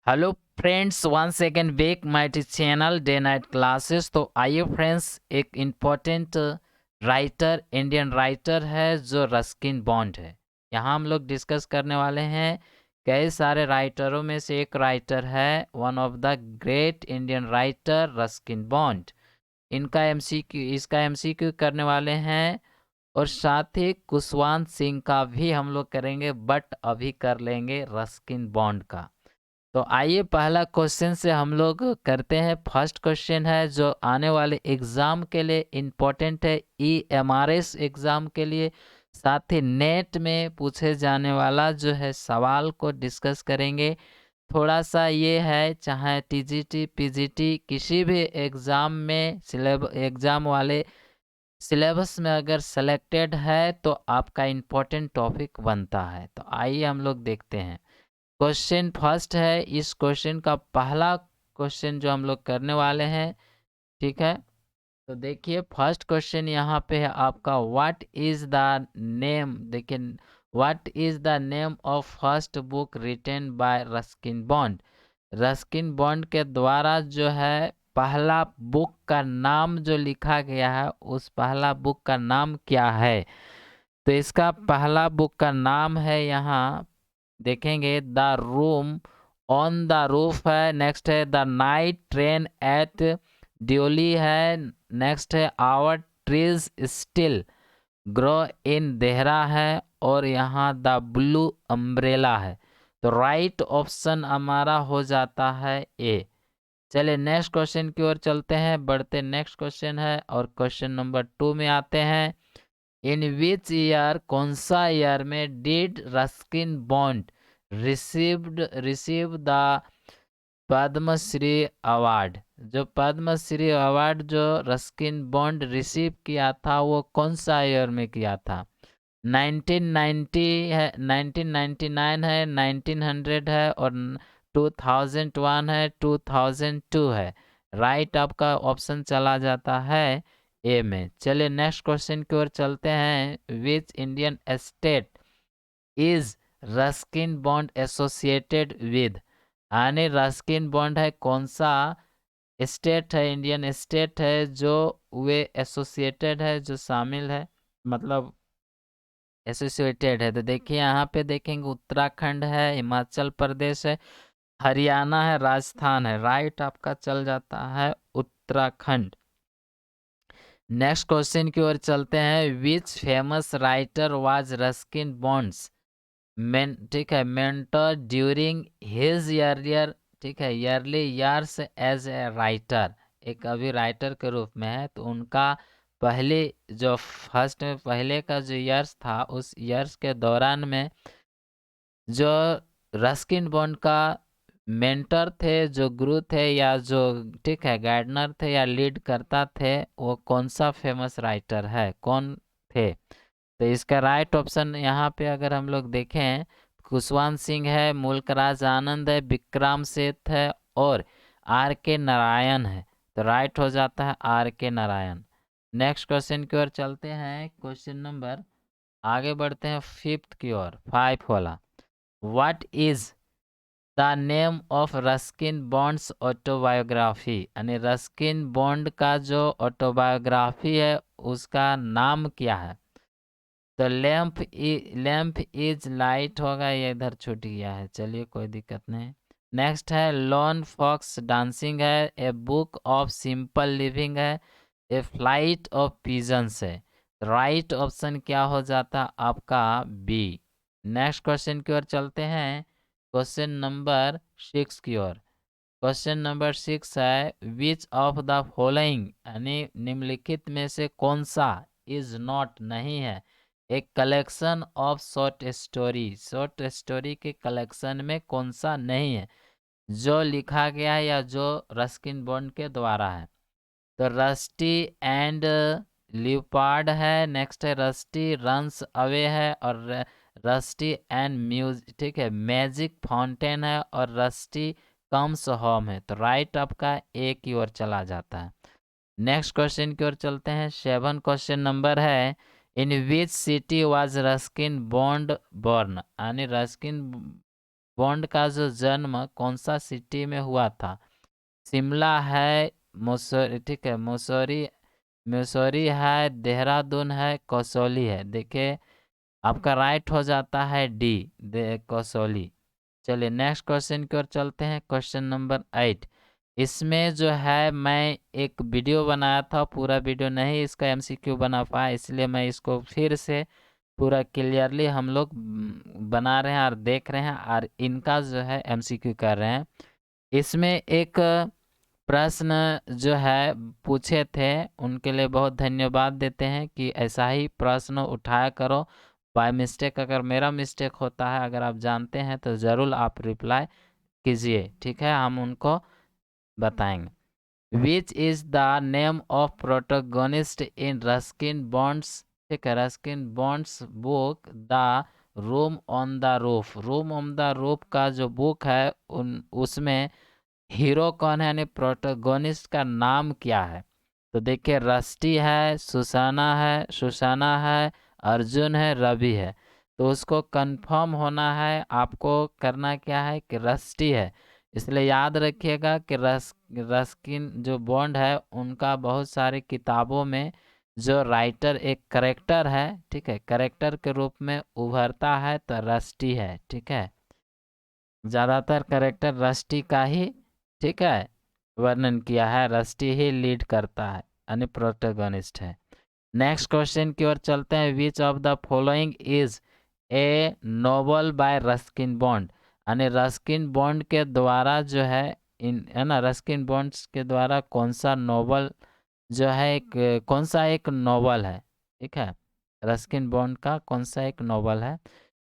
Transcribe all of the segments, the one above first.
Hello friends, one second back my channel day night classes. तो आइए friends, एक important writer, Indian writer है जो रस्किन बॉन्ड है। यहाँ हम लोग डिस्कस करने वाले हैं। कई सारे राइटरों में से एक राइटर है, one of the great Indian writer Ruskin bond. इसका एमसीक्यू करने वाले हैं, और साथ ही कुशवंत सिंह का भी हम लोग करेंगे, बट अभी कर लेंगे रस्किन बॉन्ड का। तो आइए पहला क्वेश्चन से हम लोग करते हैं। फर्स्ट क्वेश्चन है जो आने वाले एग्ज़ाम के लिए इम्पोर्टेंट है, EMRS एग्ज़ाम के लिए, साथ ही नेट में पूछे जाने वाला जो है सवाल को डिस्कस करेंगे। थोड़ा सा ये है, चाहे TGT PGT किसी भी एग्ज़ाम में एग्ज़ाम वाले सिलेबस में अगर सेलेक्टेड है तो आपका इम्पोर्टेंट टॉपिक बनता है। तो आइए हम लोग देखते हैं। क्वेश्चन फर्स्ट है, इस क्वेश्चन का पहला क्वेश्चन जो हम लोग करने वाले हैं, ठीक है। तो देखिए फर्स्ट क्वेश्चन यहाँ पे है आपका, व्हाट इज द नेम, देखिए what is the name of first book written by Ruskin Bond. Ruskin Bond के द्वारा जो है पहला बुक का नाम जो लिखा गया है, उस पहला बुक का नाम क्या है। तो इसका पहला बुक का नाम है, यहाँ देखेंगे, the room on the roof है। नेक्स्ट है the night train at Deoli है। नेक्स्ट है our trees still grow in Dehra है। और यहाँ द ब्लू अम्ब्रेला है। तो राइट ऑप्शन हमारा हो जाता है ए। चलिए नेक्स्ट क्वेश्चन की ओर चलते हैं, बढ़ते नेक्स्ट क्वेश्चन है, और क्वेश्चन नंबर 2 में आते हैं। इन विच ईयर, कौन सा ईयर में did Ruskin Bond receive the Padmashri award. जो पद्मश्री अवार्ड जो रस्किन बॉन्ड रिसीव किया था, वो कौन सा ईयर में किया था। 1990 है, 1999 है, 1900 है, और 2001 है, 2002 है। राइट आपका ऑप्शन चला जाता है ए में। चलिए नेक्स्ट क्वेश्चन की ओर चलते हैं। Which Indian state is Ruskin bond associated with. यानी रस्किन बॉन्ड है कौन सा स्टेट है, इंडियन स्टेट है जो वे एसोसिएटेड है, जो शामिल है, मतलब एसोसिएटेड है। तो देखिए यहाँ पे देखेंगे, उत्तराखंड है, हिमाचल प्रदेश है, हरियाणा है, राजस्थान है। राइट आपका चल जाता है उत्तराखंड। नेक्स्ट क्वेश्चन की ओर चलते हैं। Which famous writer was Ruskin Bond's ठीक है, मेंटर ड्यूरिंग हिज ईयरलियर, ठीक है, early years as a writer. एक अभी राइटर के रूप में है, तो उनका पहले जो फर्स्ट में पहले का जो ईयर्स था, उस ईयर्स के दौरान में जो रस्किन बॉन्ड का मेंटर थे, जो गुरु थे, या जो ठीक है गार्डनर थे या लीड करता थे, वो कौन सा फेमस राइटर है, कौन थे। तो इसका राइट ऑप्शन यहाँ पे अगर हम लोग देखें, खुशवंत सिंह है, मुल्कराज आनंद है, विक्रम सेठ है, और R K नारायण है। तो राइट हो जाता है R K Narayan. Next question की ओर चलते हैं। क्वेश्चन नंबर, आगे बढ़ते हैं फिफ्थ की ओर, 5 वाला। What is the name of Ruskin bonds autobiography. यानी रस्किन बॉन्ड का जो ऑटोबायोग्राफी है, उसका नाम क्या है। तो लैम्प इज लाइट होगा, ये इधर छूट गया है, चलिए कोई दिक्कत नहीं। नेक्स्ट है लॉन फॉक्स डांसिंग है, a book of simple living है, ए फ्लाइट ऑफ पिजन्स है। राइट ऑप्शन क्या हो जाता आपका बी। नेक्स्ट क्वेश्चन की ओर चलते हैं। क्वेश्चन नंबर 6 की ओर। क्वेश्चन नंबर 6 है, विच ऑफ द फॉलोइंग, यानी निम्नलिखित में से कौन सा इज नॉट नहीं है, एक collection of short story. Short story के कलेक्शन में कौन सा नहीं है जो लिखा गया है या जो रस्किन बॉन्ड के द्वारा है। तो रस्टी एंड लियोपार्ड है। नेक्स्ट है रस्टी रन्स अवे है, और रस्टी एंड म्यूजिक, ठीक है, मैजिक फाउंटेन है, और रस्टी कम्स होम है। तो राइट आपका ए की ओर चला जाता है। नेक्स्ट क्वेश्चन की ओर चलते हैं। 7 क्वेश्चन नंबर है, in which city was Ruskin Bond born. यानी रस्किन बॉन्ड का जो जन्म कौन सा सिटी में हुआ था? शिमला है, मसूरी, ठीक है, मसूरी है, देहरादून है, कसौली है। देखिए आपका राइट हो जाता है डी, कसौली। चलिए नेक्स्ट क्वेश्चन की ओर चलते हैं। Question number 8। इसमें जो है मैं एक वीडियो बनाया था, पूरा वीडियो नहीं इसका एमसीक्यू बना पाया, इसलिए मैं इसको फिर से पूरा क्लियरली हम लोग बना रहे हैं और देख रहे हैं और इनका जो है एमसीक्यू कर रहे हैं। इसमें एक प्रश्न जो है पूछे थे, उनके लिए बहुत धन्यवाद देते हैं कि ऐसा ही प्रश्न उठाया करो। बाय मिस्टेक अगर मेरा मिस्टेक होता है, अगर आप जानते हैं तो ज़रूर आप रिप्लाई कीजिए, ठीक है, हम उनको बताएंगे। विच is the name of protagonist in Ruskin Bond's, ठीक है, Ruskin bonds book the room on the roof. Room on the roof का जो बुक है उसमें हीरो कौन है, यानी प्रोटोगोनिस्ट का नाम क्या है? तो देखिए रस्टी है, सुसाना है, अर्जुन है, रवि है। तो उसको कंफर्म होना है, आपको करना क्या है कि रस्टी है। इसलिए याद रखिएगा कि रस्किन जो बॉन्ड है उनका बहुत सारी किताबों में जो राइटर एक करेक्टर है, ठीक है, करेक्टर के रूप में उभरता है तो रस्टी है, ठीक है। ज़्यादातर करेक्टर रस्टी का ही, ठीक है, वर्णन किया है, रस्टी ही लीड करता है, यानी प्रोटोगोनिस्ट है। नेक्स्ट क्वेश्चन की ओर चलते हैं। विच of the following is a novel bye Ruskin bond, यानी रस्किन बॉन्ड के द्वारा जो है है ना, रस्किन बॉन्ड्स के द्वारा कौन सा नोवेल जो है, एक कौन सा एक नोवेल है, ठीक है, रस्किन बॉन्ड का कौन सा एक नोवेल है?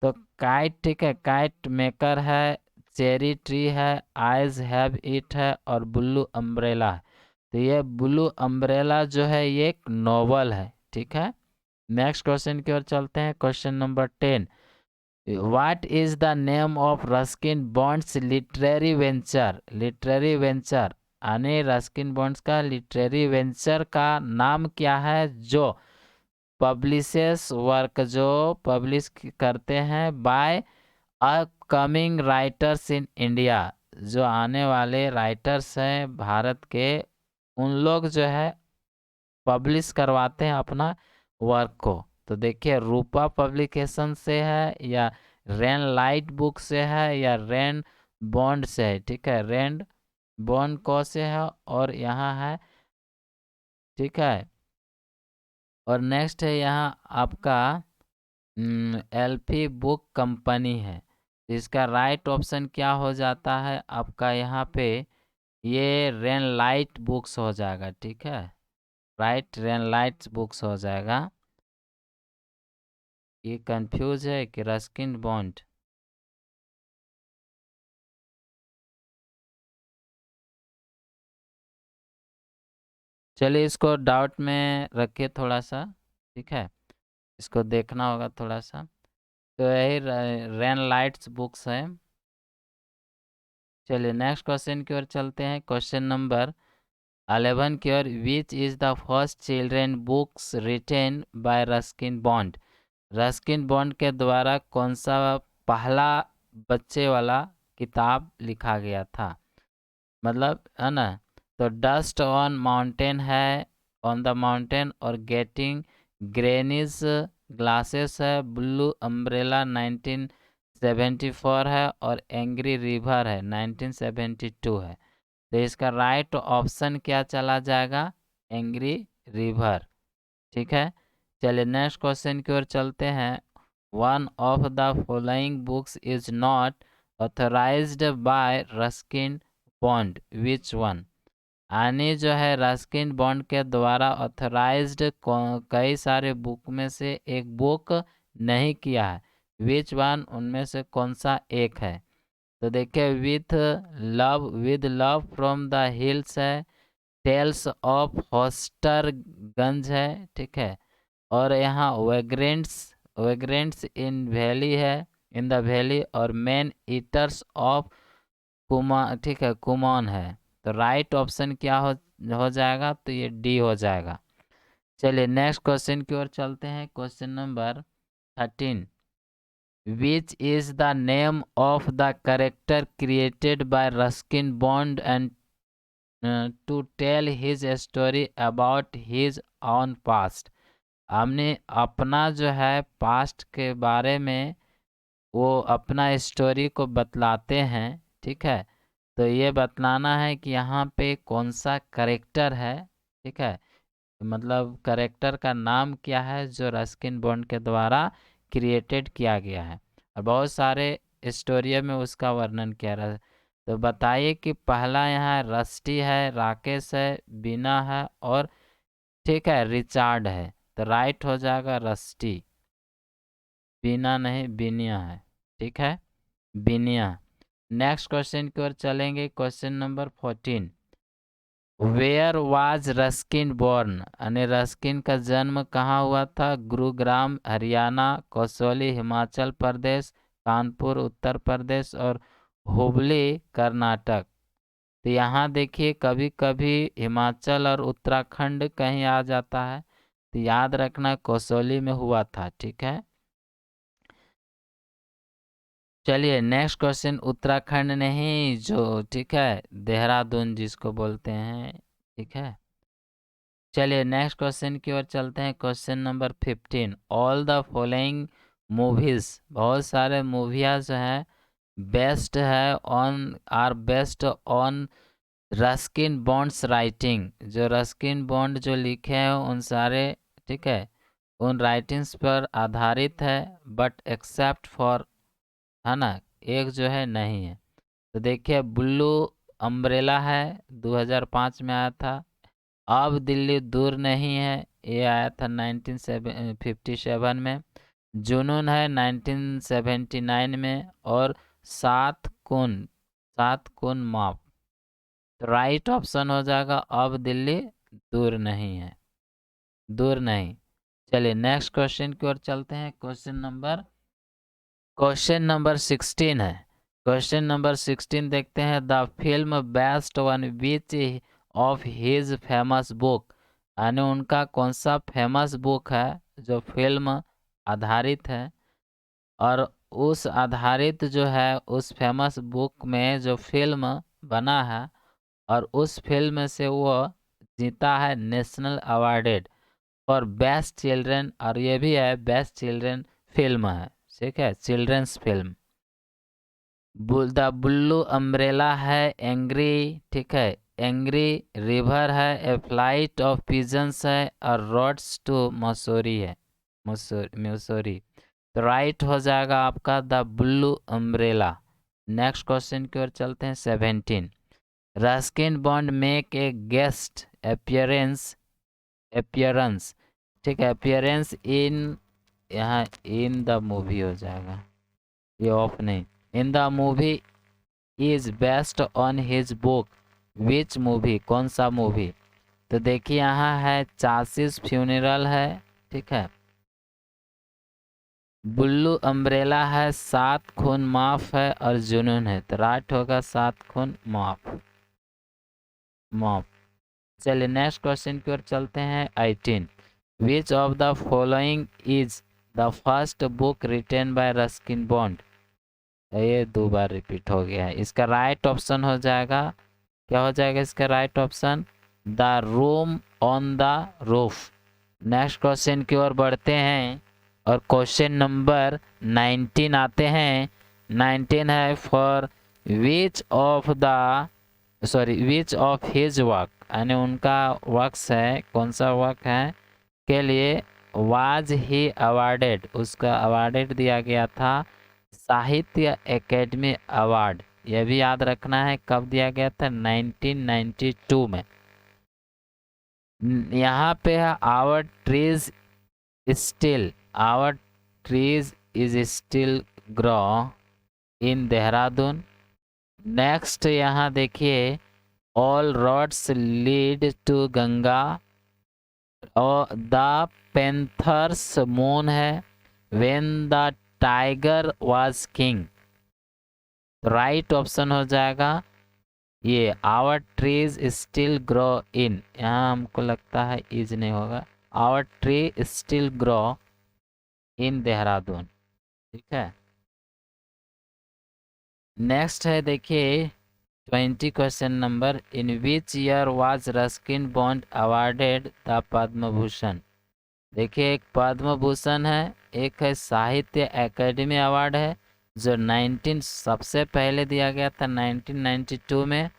तो काइट, ठीक है, काइट मेकर है, चेरी ट्री है, आइज हैव इट है, और ब्लू अम्ब्रेला है। तो ये ब्लू अम्ब्रेला जो है ये एक नोवेल है, ठीक है। नेक्स्ट क्वेश्चन की ओर चलते हैं। Question number 10। What is the name of Ruskin bonds literary venture? Literary venture यानी रस्किन बॉन्ड्स का लिटरेरी वेंचर का नाम क्या है जो पब्लिशेस वर्क जो पब्लिश करते हैं by upcoming writers in India? जो आने वाले राइटर्स हैं भारत के, उन लोग जो है पब्लिश करवाते हैं अपना वर्क को। तो देखिए रूपा पब्लिकेशन से है, या रेन लाइट बुक से है, या रेन बॉन्ड से है, ठीक है, रेन बॉन्ड को से है, और यहाँ है, ठीक है। और नेक्स्ट है यहाँ आपका एल्फी बुक कंपनी है। तो इसका राइट ऑप्शन क्या हो जाता है आपका यहाँ पे? ये रेन लाइट बुक्स हो जाएगा, ठीक है, राइट, रेन लाइट बुक्स हो जाएगा। ये कंफ्यूज है कि रस्किन बॉन्ड? चलिए इसको डाउट में रखिए थोड़ा सा, ठीक है, इसको देखना होगा थोड़ा सा। तो यही रेन लाइट्स बुक्स है। चलिए नेक्स्ट क्वेश्चन की ओर चलते हैं। क्वेश्चन नंबर 11 की ओर। Which is the first children books written by Ruskin Bond? Ruskin Bond के द्वारा कौन सा पहला बच्चे वाला किताब लिखा गया था? मतलब है ना, तो डस्ट ऑन माउंटेन है, ऑन द माउंटेन, और गेटिंग ग्रेनीज ग्लासेस है, ब्लू अम्ब्रेला 1974 है, और एंग्री रिवर है 1972 है। तो इसका राइट ऑप्शन क्या चला जाएगा? एंग्री रिवर, ठीक है। चलिए नेक्स्ट क्वेश्चन की ओर चलते हैं। One of the following books is not authorised bye Ruskin bond, which one? यानी जो है रस्किन बॉन्ड के द्वारा ऑथराइज्ड कई सारे बुक में से एक बुक नहीं किया है, विच वन, उनमें से कौन सा एक है? तो देखिए with love from the hills है, टेल्स ऑफ होस्टरगंज है, ठीक है, और यहाँ वेग्रेंट्स इन वैली है, इन द वैली, और मैन ईटर्स ऑफ कुमा, ठीक है, कुमान है। तो राइट ऑप्शन क्या हो जाएगा? तो ये डी हो जाएगा। चलिए नेक्स्ट क्वेश्चन की ओर चलते हैं। Question number 13। Which is the name of the character created by Ruskin Bond and to tell his story about his own past. हमने अपना जो है पास्ट के बारे में वो अपना स्टोरी को बतलाते हैं, ठीक है। तो ये बतलाना है कि यहाँ पे कौन सा करेक्टर है, ठीक है, मतलब करेक्टर का नाम क्या है जो रस्किन बॉन्ड के द्वारा क्रिएटेड किया गया है, और बहुत सारे स्टोरी में उसका वर्णन किया रहा है। तो बताइए कि पहला यहाँ रस्टी है, राकेश है, बीना है और ठीक है रिचार्ड है। तो राइट हो जाएगा रस्टी, बीना नहीं बिनिया है, ठीक है बिनिया। नेक्स्ट क्वेश्चन की ओर चलेंगे, question number 14। Where was Ruskin born, यानी रस्किन का जन्म कहाँ हुआ था? गुरुग्राम हरियाणा, कसौली हिमाचल प्रदेश, कानपुर उत्तर प्रदेश और हुबली कर्नाटक। तो यहाँ देखिए कभी कभी हिमाचल और उत्तराखंड कहीं आ जाता है, तो याद रखना कसौली में हुआ था, ठीक है। चलिए नेक्स्ट क्वेश्चन, उत्तराखंड नहीं जो, ठीक है, देहरादून जिसको बोलते हैं, ठीक है। चलिए नेक्स्ट क्वेश्चन की ओर चलते हैं, question number 15। All the following movies, बहुत सारे मूवियाँ जो हैं बेस्ट है on are based on Ruskin Bond's writing, जो रस्किन बॉन्ड जो लिखे हैं उन सारे, ठीक है, उन राइटिंग्स पर आधारित है, बट एक्सेप्ट फॉर, है ना, एक जो है नहीं है। तो देखिए ब्लू अम्ब्रेला है, 2005 में आया था। अब दिल्ली दूर नहीं है, ये आया था 1957 में। जुनून है 1979 में। और सात खून माफ। तो राइट ऑप्शन हो जाएगा अब दिल्ली दूर नहीं है, दूर नहीं। चलिए नेक्स्ट क्वेश्चन की ओर चलते हैं, क्वेश्चन नंबर 16 है। क्वेश्चन नंबर 16 देखते हैं, the film based on which of his famous book, यानी उनका कौन सा फेमस बुक है जो फिल्म आधारित है, और उस आधारित जो है उस फेमस बुक में जो फिल्म बना है, और उस फिल्म से वो जीता है national awarded for best children, और ये भी है बेस्ट चिल्ड्रन फिल्म है, ठीक है, children's film. The blue umbrella है, एंग्री, ठीक है, एंग्री रिवर है, ए फ्लाइट ऑफ पिजन्स है, और रोड्स टू मसूरी है, मसूरी। तो राइट हो जाएगा आपका the blue umbrella. Next question की ओर चलते हैं, 17। Ruskin bond make a guest appearance, ठीक है, अपीयरेंस इन, यहाँ इन द मूवी हो जाएगा, ये ऑफ नहीं, in the movie is based on his book, which movie, कौन सा मूवी? तो देखिए यहाँ है चासिस फ्यूनरल है, ठीक है, ब्लू अम्ब्रेला है, सात खून माफ है, और जुनून है। तो राइट होगा सात खून माफ, माफ। चलिए नेक्स्ट क्वेश्चन की ओर चलते हैं, 18। Which of the following is the first book written by Ruskin Bond? ये 2 बार रिपीट हो गया है, इसका राइट ऑप्शन हो जाएगा, क्या हो जाएगा इसका right option? The room on the roof. Next question की ओर बढ़ते हैं, और क्वेश्चन नंबर 19 आते हैं। 19 है, for which of the which of his work, यानी उनका वर्क्स है, कौन सा वर्क है के लिए वाज ही अवार्डेड, उसका अवार्डेड दिया गया था साहित्य एकेडमी अवार्ड। यह भी याद रखना है कब दिया गया था, 1992 में। यहाँ पे है our trees still, our trees is still grow in Dehradun. Next यहाँ देखिए, all roads lead to Ganga, और द पेंथर्स मून है, when the tiger was king. Right option हो जाएगा ये our trees still grow in, यहाँ हमको लगता है इज नहीं होगा, our tree still grow in Dehradun, ठीक है। नेक्स्ट है देखिए 20 question number, in which year was Ruskin Bond awarded the Padma Bhushan. देखिए एक पद्म भूषण है, एक है साहित्य एकेडमी अवार्ड है जो 19 सबसे पहले दिया गया था 1992 में,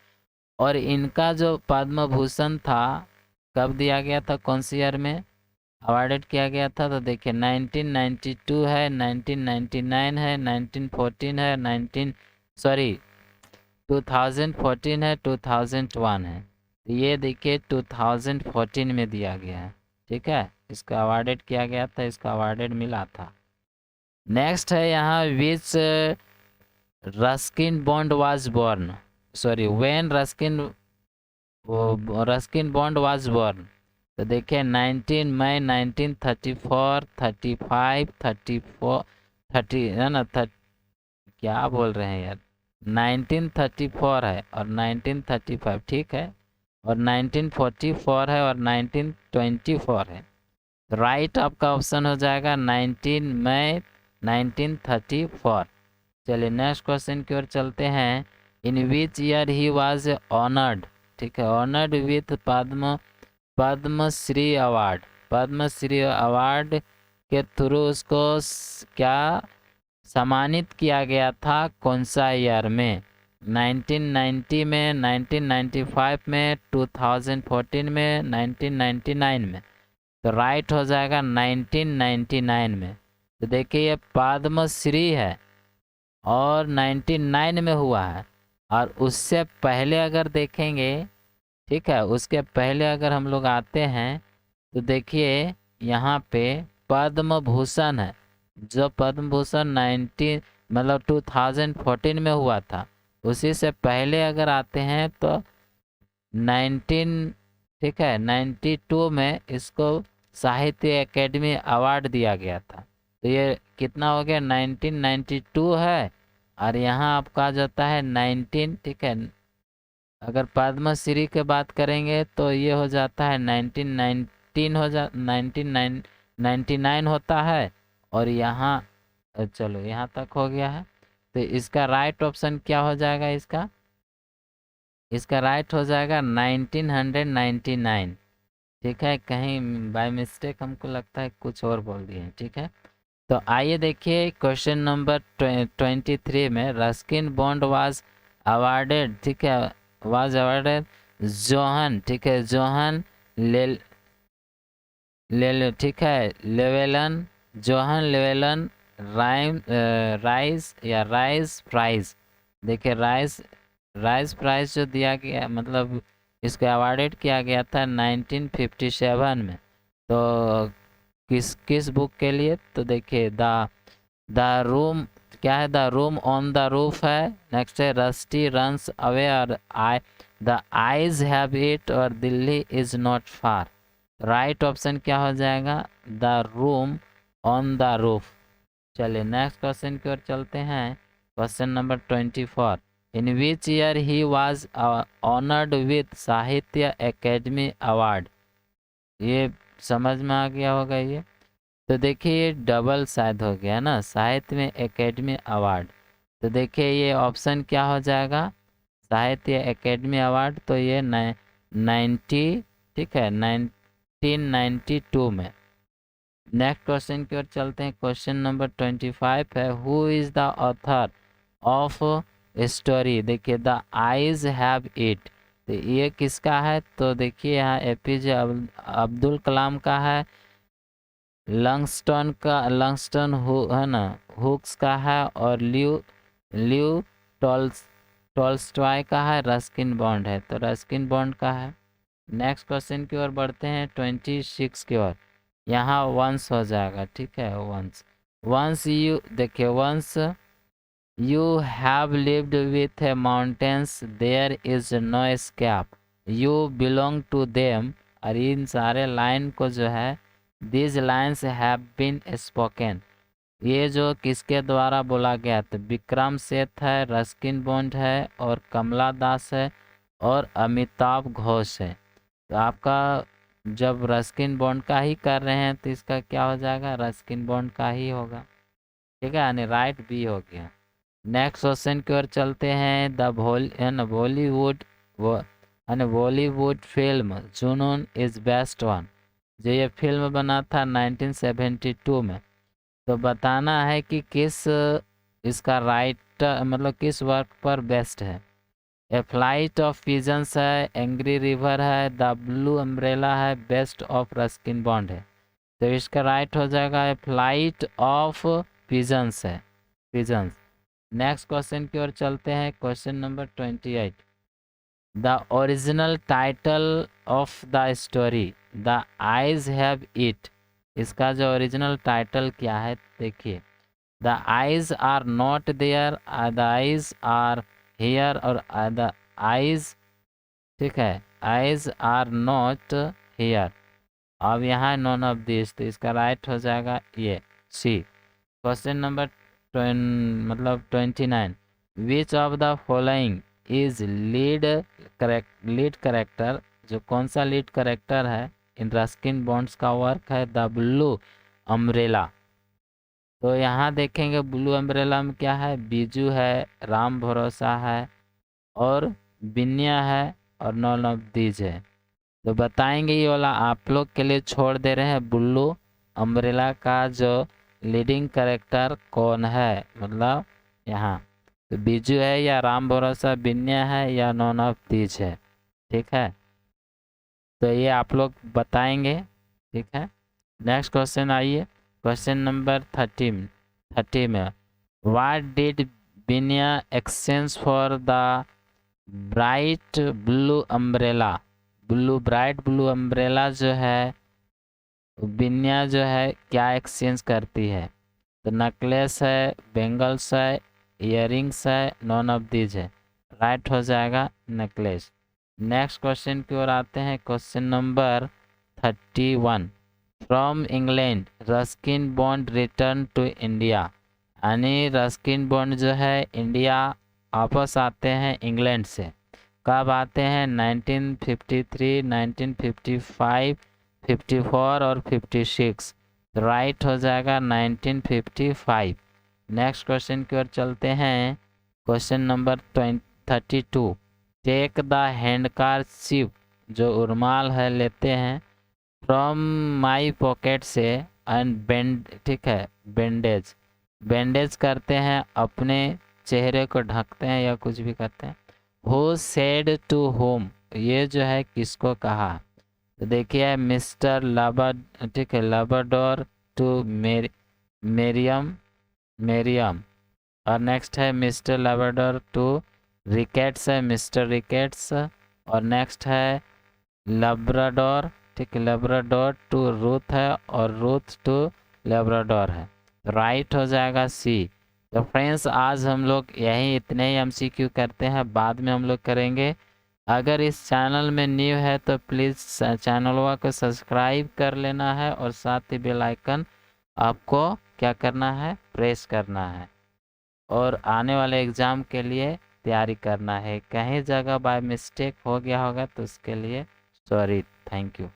और इनका जो पद्म भूषण था कब दिया गया था, कौन सी ईयर में अवार्डेड किया गया था, तो देखिए 1992 है, 1999 है, 1914 है, 19 सॉरी 2014 है, 2001 है। तो ये देखिए 2014 में दिया गया है, ठीक है, इसका अवार्डेड किया गया था, इसका अवार्डेड मिला था। नेक्स्ट है यहाँ which Ruskin Bond was born, sorry when Ruskin Bond was born. तो देखिए 19 मई 1934, 35, 34, 30 है ना, क्या बोल रहे हैं यार, 1934 है और 1935, ठीक है, और 1944 है और 1924 है। राइट आपका ऑप्शन हो जाएगा 19 मई 1934। चलिए नेक्स्ट क्वेश्चन की ओर चलते हैं, in which year he was honoured, ठीक है, honoured with Padmashri award. Padmashri award के थ्रू उसको क्या सम्मानित किया गया था, कौन सा ईयर में, 1990 में, 1995 में, 2014 में, 1999 में। तो राइट हो जाएगा 1999 में। तो देखिए ये पद्मश्री है और 99 में हुआ है, और उससे पहले अगर देखेंगे, ठीक है, उसके पहले अगर हम लोग आते हैं तो देखिए यहाँ पे पद्म भूषण है, जो पद्म भूषण 19 मतलब 2014 में हुआ था, उसी से पहले अगर आते हैं तो 19, ठीक है, 92 में इसको साहित्य एकेडमी अवार्ड दिया गया था। तो ये कितना हो गया, 1992 है, और यहाँ आपका आ जाता है 19, ठीक है, अगर पद्मश्री के बात करेंगे तो ये हो जाता है 1919 हो जा 1999 होता है, और यहाँ चलो यहाँ तक हो गया है। तो इसका राइट ऑप्शन क्या हो जाएगा, इसका राइट हो जाएगा 1999, ठीक है, कहीं बाय मिस्टेक हमको लगता है कुछ और बोल दिए हैं, ठीक है। तो आइए देखिए क्वेश्चन नंबर 23 में, रस्किन बॉन्ड वाज अवार्डेड, ठीक है, वाज अवार्डेड जोहन, ठीक है, जोहन ले ले ठीक है, लेवेलन, जोहन लेवेलन राइस या राइस प्राइज। देखिए राइस प्राइज जो दिया गया, मतलब इसको अवार्डेड किया गया था 1957 में। तो किस किस बुक के लिए, तो देखिए द रूम, क्या है, the room on the roof है, नेक्स्ट है रस्टी रन्स अवे, और I the eyes have it, और Delhi is not far. Right option क्या हो जाएगा, the room on the roof. चलिए नेक्स्ट क्वेश्चन की ओर चलते हैं, question number 24, in which year he was honoured with साहित्य एकेडमी अवार्ड। ये समझ में आ गया होगा ये। तो देखिए ये डबल शायद हो गया ना, साहित्य में एकेडमी अवार्ड। तो देखिए ये ऑप्शन क्या हो जाएगा, साहित्य एकेडमी अवार्ड, तो ये 90, ठीक है, 1992 में। नेक्स्ट क्वेश्चन की ओर चलते हैं, क्वेश्चन नंबर 25 है, who is the author of story, देखिए द आइज हैव इट। तो ये किसका है, तो देखिए यहाँ एपीजे अब्दुल कलाम का है, लंगस्टन है ना, हुक्स का है, और ल्यू टॉल्स्टॉय का है, रस्किन बॉन्ड है, तो रस्किन बॉन्ड का है। नेक्स्ट क्वेश्चन की ओर बढ़ते हैं 26 की ओर, यहाँ वंस हो जाएगा, ठीक है, वंस वंस यू, देखिए once you have lived with a mountains there is no escape, you belong to them. और इन सारे लाइन को जो है, this lines have been spoken, ये जो किसके द्वारा बोला गया, तो विक्रम सेठ है, रस्किन बॉन्ड है, और कमला दास है, और अमिताभ घोष है। तो आपका जब रस्किन बॉन्ड का ही कर रहे हैं तो इसका क्या हो जाएगा, रस्किन बॉन्ड का ही होगा, ठीक है, यानी राइट बी हो गया। नेक्स्ट क्वेश्चन की ओर चलते हैं। द बॉलीवुड बॉलीवुड फिल्म जुनून इज बेस्ट वन, जो ये फिल्म बना था 1972 में, तो बताना है कि किस इसका राइटर मतलब किस वर्क पर बेस्ट है। ए फ्लाइट ऑफ पिजन्स है, एंग्री रिवर है, द ब्लू अम्ब्रेला है, बेस्ट ऑफ रस्किन बॉन्ड है। तो इसका राइट हो जाएगा ए फ्लाइट ऑफ पिजन्स है, पिजन्स। नेक्स्ट क्वेश्चन की ओर चलते हैं। Question number 28। The original title of the story the eyes have it, इसका जो ओरिजिनल टाइटल क्या है देखिए। The eyes are not there, the eyes are here, और द आइज, ठीक है, आइज आर नॉट हेयर। अब यहाँ नॉन ऑफ दिस, तो इसका राइट हो जाएगा ये C. Question number 29। Which of the following is lead character, जो कौन सा लीड करेक्टर है इन रस्किन बॉन्ड्स का वर्क है द ब्लू अम्ब्रेला। तो यहाँ देखेंगे ब्लू अम्ब्रेला में क्या है, बीजू है, राम भरोसा है, और बिन्या है, और नॉन ऑफ दीज है। तो बताएंगे ये वाला आप लोग के लिए छोड़ दे रहे हैं। ब्लू अम्ब्रेला का जो लीडिंग कैरेक्टर कौन है, मतलब यहाँ तो बीजू है या राम भरोसा बिन्या है या नॉन ऑफ दीज है, ठीक है। तो ये आप लोग बताएंगे, ठीक है। नेक्स्ट क्वेश्चन आइए। क्वेश्चन नंबर 30 में what did Binya exchange for the bright blue umbrella. Bright blue umbrella जो है बिन्या जो है क्या एक्सचेंज करती है, तो नेकलेस है, बेंगल्स है, इयररिंग्स है, नॉन ऑफ दीज है। राइट हो जाएगा नेकलेस। नेक्स्ट क्वेश्चन की ओर आते हैं। Question number 31। From England Ruskin Bond return to India, यानी रस्किन बॉन्ड जो है इंडिया वापस आते हैं इंग्लैंड से। कब आते हैं, 1953, 1955, 54 और 56। राइट हो जाएगा 1955। नेक्स्ट क्वेश्चन की ओर चलते हैं। Question number 32। टेक द हैंडकारचिप, जो उर्माल है लेते हैं, फ्रॉम माई पॉकेट से, एंड बेंड, ठीक है, बैंडेज करते हैं, अपने चेहरे को ढकते हैं या कुछ भी करते हैं। हु सेड टू होम, ये जो है किसको कहा, तो देखिए मिस्टर लाबर, ठीक है, लाबाडोर टू मेरियम, और नेक्स्ट है मिस्टर लाबाडोर टू रिकेट्स है, मिस्टर रिकेट्स, और नेक्स्ट है लब्राडोर, ठीक है, लब्राडोर टू रूथ है, और रूथ टू लब्राडोर है। राइट हो जाएगा सी। तो फ्रेंड्स आज हम लोग यही इतने ही एमसीक्यू करते हैं, बाद में हम लोग करेंगे। अगर इस चैनल में न्यू है तो प्लीज़ चैनल को सब्सक्राइब कर लेना है, और साथ ही बेल आइकन आपको क्या करना है, प्रेस करना है, और आने वाले एग्ज़ाम के लिए तैयारी करना है। कहीं जगह बाय मिस्टेक हो गया होगा तो उसके लिए सॉरी, थैंक यू।